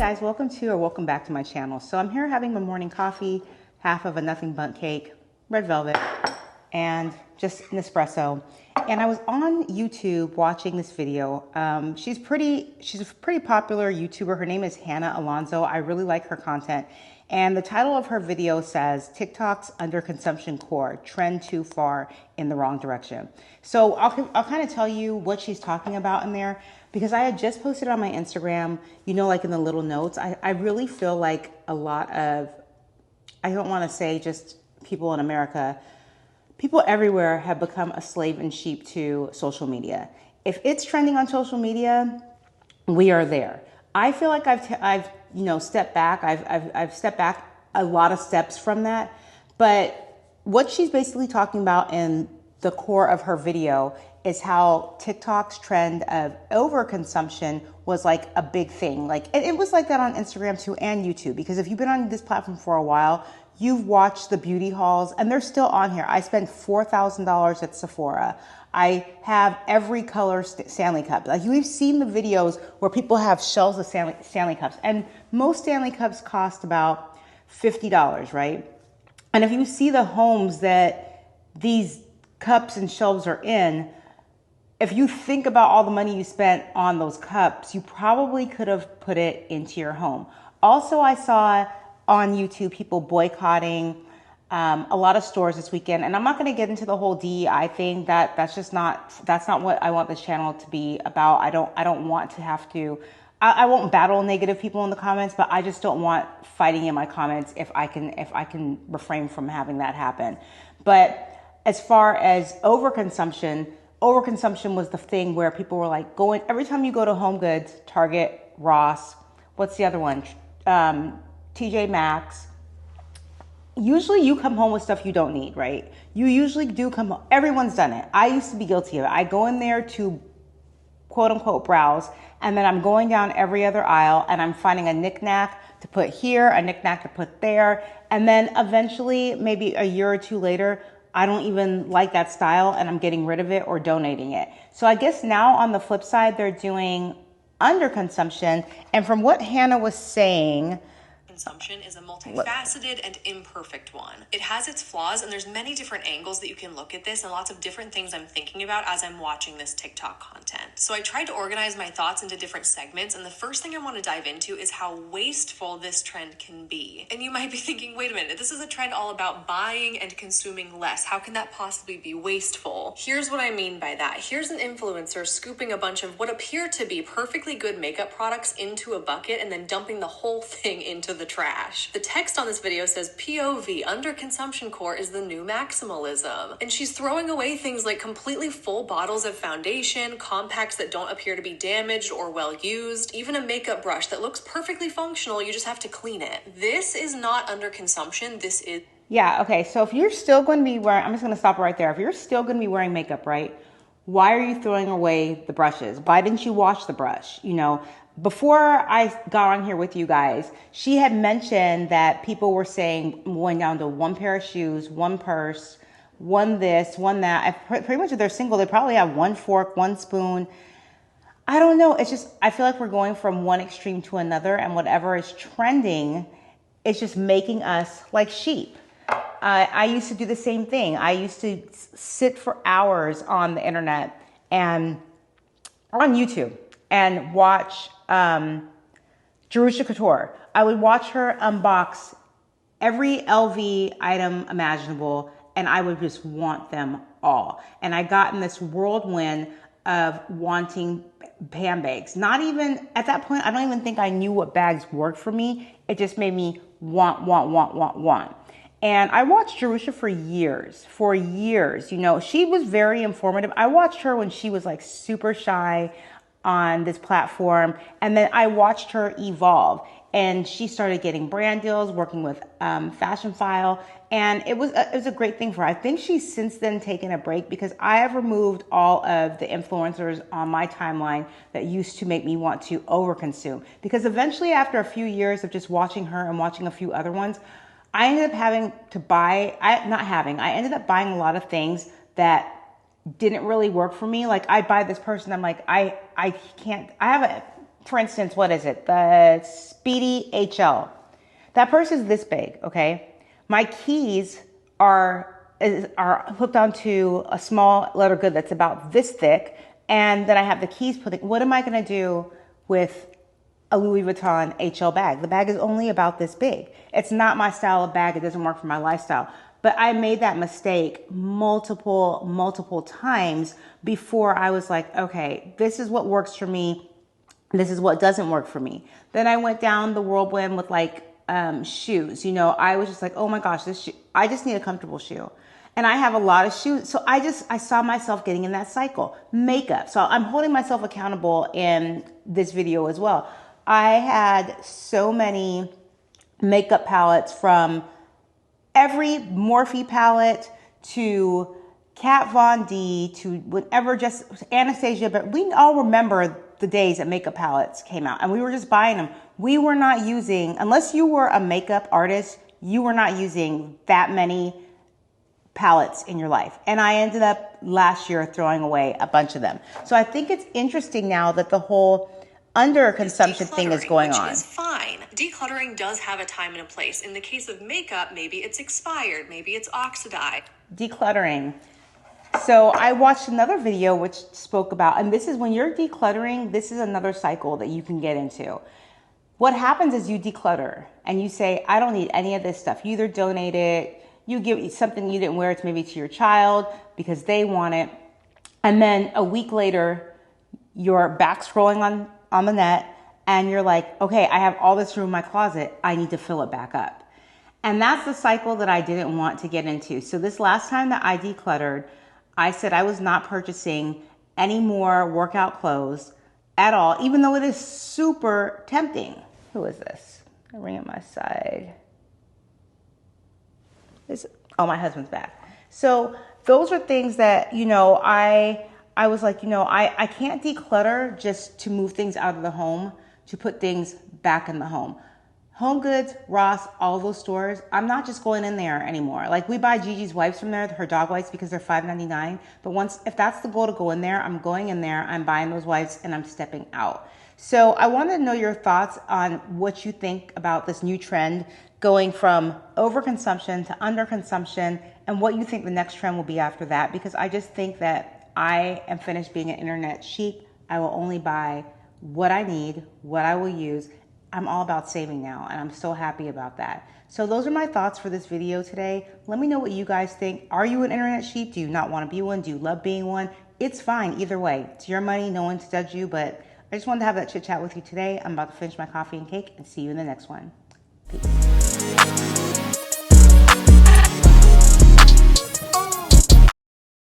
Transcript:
guys, welcome back to my channel. So I'm here having my morning coffee, half of a nothing bundt cake, red velvet, and just an espresso. And I was on YouTube watching this video. She's a pretty popular YouTuber. Her name is Hannah Alonso. I really like her content. And the title of her video says, TikTok's underconsumption core, trend too far in the wrong direction. So I'll kind of tell you what she's talking about in there, because I had just posted on my Instagram, you know, like in the little notes, I really feel like a lot of, I don't want to say just people in America, people everywhere have become a slave and sheep to social media. If it's trending on social media, we are there. I feel like I've stepped back. I've stepped back a lot of steps from that. But what she's basically talking about in the core of her video is how TikTok's trend of overconsumption was like a big thing. Like it was like that on Instagram too, and YouTube, because if you've been on this platform for a while, you've watched the beauty hauls, and they're still on here. I spent $4,000 at Sephora. I have every color Stanley Cup. Like, we've seen the videos where people have shelves of Stanley Cups, and most Stanley Cups cost about $50, right? And if you see the homes that these cups and shelves are in, if you think about all the money you spent on those cups, you probably could have put it into your home. Also, I saw on YouTube people boycotting a lot of stores this weekend, and I'm not going to get into the whole DEI thing. That's not what I want this channel to be about. I don't want to have to. I won't battle negative people in the comments, but I just don't want fighting in my comments if I can refrain from having that happen. But as far as overconsumption was the thing where people were like going, every time you go to Home Goods, Target, Ross, what's the other one? TJ Maxx. Usually you come home with stuff you don't need, right? You usually do come home. Everyone's done it. I used to be guilty of it. I go in there to quote unquote browse, and then I'm going down every other aisle and I'm finding a knickknack to put here, a knickknack to put there. And then eventually, maybe a year or two later, I don't even like that style and I'm getting rid of it or donating it. So I guess now on the flip side, they're doing underconsumption. And from what Hannah was saying, consumption is a multifaceted and imperfect one. It has its flaws, and there's many different angles that you can look at this and lots of different things I'm thinking about as I'm watching this TikTok content. So I tried to organize my thoughts into different segments, and the first thing I want to dive into is how wasteful this trend can be. And you might be thinking, wait a minute, this is a trend all about buying and consuming less. How can that possibly be wasteful? Here's what I mean by that. Here's an influencer scooping a bunch of what appear to be perfectly good makeup products into a bucket and then dumping the whole thing into the trash. The text on this video says POV, underconsumption core is the new maximalism. And she's throwing away things like completely full bottles of foundation, compacts that don't appear to be damaged or well used, even a makeup brush that looks perfectly functional, you just have to clean it. This is not underconsumption, this is... Yeah, okay, so if you're still going to be wearing, I'm just going to stop right there. If you're still going to be wearing makeup, right, why are you throwing away the brushes? Why didn't you wash the brush? You know, before I got on here with you guys, she had mentioned that people were saying going down to one pair of shoes, one purse, one this, one that. Pretty much if they're single, they probably have one fork, one spoon. I don't know. It's just, I feel like we're going from one extreme to another, and whatever is trending is just making us like sheep. I used to do the same thing. I used to sit for hours on the internet and on YouTube and watch Jerusha Couture. I would watch her unbox every LV item imaginable, and I would just want them all. And I got in this whirlwind of wanting handbags. Not even, at that point, I don't even think I knew what bags worked for me. It just made me want. And I watched Jerusha for years. You know, she was very informative. I watched her when she was like super shy on this platform. And then I watched her evolve, and she started getting brand deals, working with Fashion File. And it was a great thing for her. I think she's since then taken a break, because I have removed all of the influencers on my timeline that used to make me want to overconsume. Because eventually, after a few years of just watching her and watching a few other ones, I ended up having to buy, I ended up buying a lot of things that didn't really work for me. Like, I buy this person, I'm like, I can't, I have a for instance, what is it? The Speedy HL. That purse is this big, okay? My keys are hooked onto a small leather good that's about this thick, and then I have the keys put. What am I going to do with a Louis Vuitton HL bag? The bag is only about this big. It's not my style of bag. It doesn't work for my lifestyle. But I made that mistake multiple times before I was like, okay, this is what works for me. This is what doesn't work for me. Then I went down the whirlwind with like shoes. You know, I was just like, oh my gosh, this shoe, I just need a comfortable shoe. And I have a lot of shoes. So I saw myself getting in that cycle. Makeup. So I'm holding myself accountable in this video as well. I had so many makeup palettes, from every Morphe palette to Kat Von D to whatever, just Anastasia. But we all remember the days that makeup palettes came out and we were just buying them. We were not using, unless you were a makeup artist, you were not using that many palettes in your life. And I ended up last year throwing away a bunch of them. So I think it's interesting now that the whole under consumption thing is going on. Which is fine. Decluttering does have a time and a place. In the case of makeup, maybe it's expired, maybe it's oxidized. Decluttering. So I watched another video which spoke about, and this is when you're decluttering, this is another cycle that you can get into. What happens is you declutter and you say, I don't need any of this stuff. You either donate it, you give something you didn't wear, it's maybe to your child because they want it. And then a week later, you're back scrolling on the net and you're like, okay, I have all this room in my closet. I need to fill it back up. And that's the cycle that I didn't want to get into. So this last time that I decluttered, I said I was not purchasing any more workout clothes at all, even though it is super tempting. Who is this? I ring at my side. Oh, my husband's back. So those are things that, you know, I was like, you know, I can't declutter just to move things out of the home, to put things back in the home. Home Goods, Ross, all those stores, I'm not just going in there anymore. Like, we buy Gigi's wipes from there, her dog wipes, because they're $5.99. But if that's the goal to go in there, I'm going in there, I'm buying those wipes, and I'm stepping out. So I want to know your thoughts on what you think about this new trend going from overconsumption to underconsumption, and what you think the next trend will be after that, because I just think that I am finished being an internet sheep. I will only buy what I need, what I will use. I'm all about saving now, and I'm so happy about that. So those are my thoughts for this video today. Let me know what you guys think. Are you an internet sheep? Do you not want to be one? Do you love being one? It's fine either way. It's your money. No one to judge you, but I just wanted to have that chit chat with you today. I'm about to finish my coffee and cake and see you in the next one. Peace.